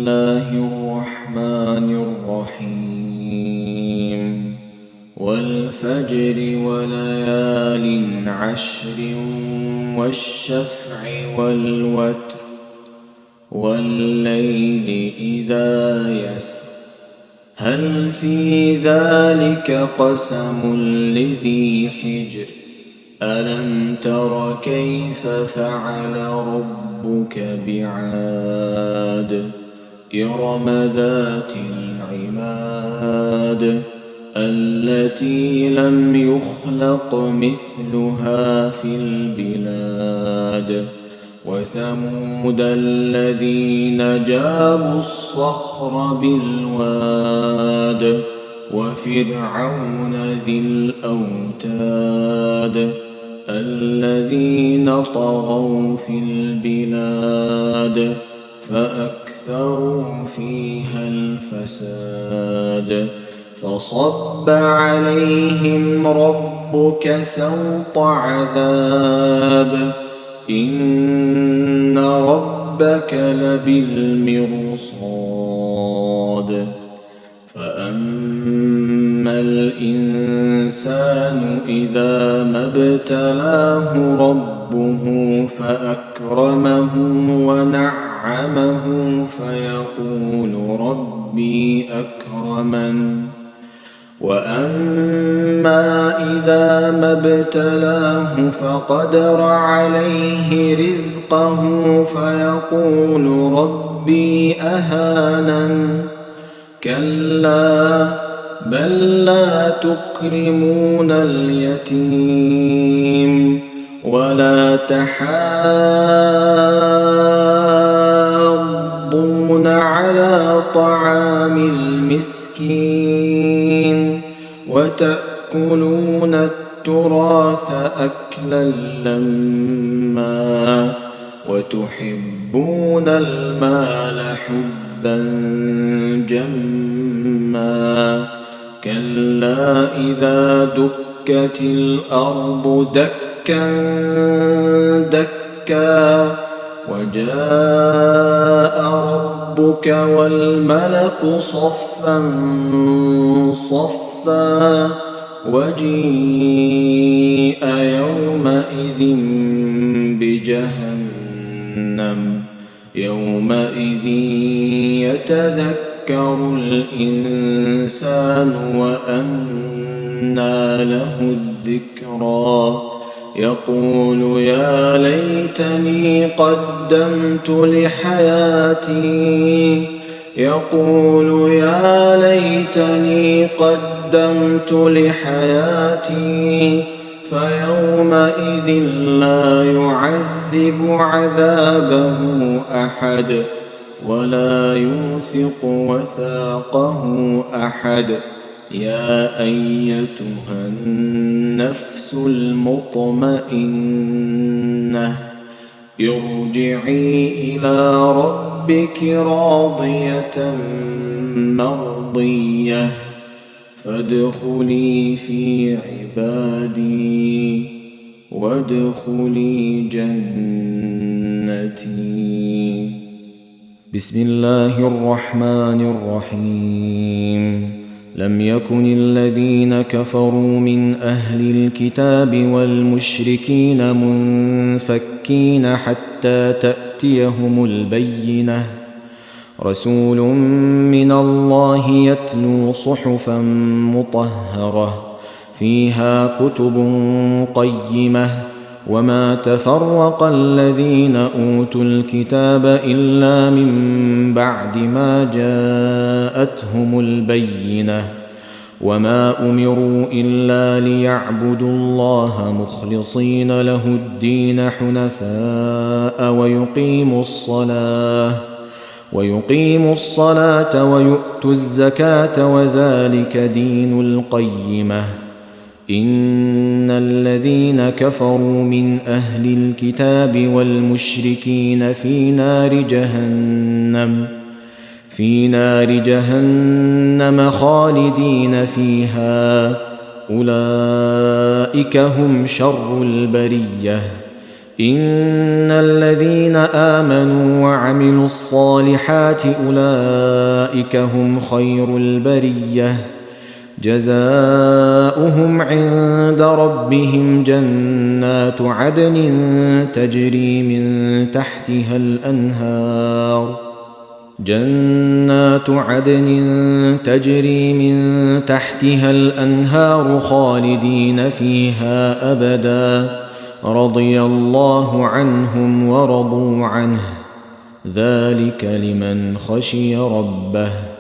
الله الرحمن الرحيم والفجر وليال عشر والشفع والوتر والليل إذا يسر هل في ذلك قسم لذي حجر ألم تر كيف فعل ربك بعاد إرم ذات العماد التي لم يخلق مثلها في البلاد وثمود الذين جابوا الصخر بالواد وفرعون ذي الأوتاد الذين طغوا في البلاد فأكثروا فيها الفساد فصب عليهم ربك سوط عذاب إن ربك لبالمرصاد فأما الإنسان إذا ما ابتلاه ربه فأكرمه ونعمه فيقول ربي أكرمن وأما إذا ما ابتلاه فقدر عليه رزقه فيقول ربي أهانن كلا بل لا تكرمون اليتيم ولا تحاضون على طعام المسكين وتأكلون التراث أكلا لما وتحبون المال حبا جما كلا إذا دكت الأرض دكا دكا وجاء ربك والملك صفا صفا وجيء يومئذ بجهنم يومئذ يتذكر الإنسان وأنى له الذكرى يقول يا ليتني قدمت لحياتي يقول يا ليتني قدمت لحياتي فيومئذ لا يعذب عذابه أحد ولا يوثق وثاقه أحد يا أيتها النفس المطمئنة ارجعي إلى ربك راضية مرضية فادخلي في عبادي وادخلي جنتي. بسم الله الرحمن الرحيم. لم يكن الذين كفروا من أهل الكتاب والمشركين منفكين حتى تأتيهم البينة رسول من الله يتلو صحفا مطهرة فيها كتب قيمة وما تفرق الذين أوتوا الكتاب إلا من بعد ما جاءتهم البينة وما أمروا إلا ليعبدوا الله مخلصين له الدين حنفاء ويقيموا الصلاة ويؤتوا الزكاة وذلك دين القيمة إن الذين كفروا من أهل الكتاب والمشركين في نار جهنم خالدين فيها أولئك هم شر البرية إن الذين آمنوا وعملوا الصالحات أولئك هم خير البرية جزاؤهم عند ربهم جنات عدن تجري من تحتها الأنهار خالدين فيها أبدا رضي الله عنهم ورضوا عنه ذلك لمن خشي ربه.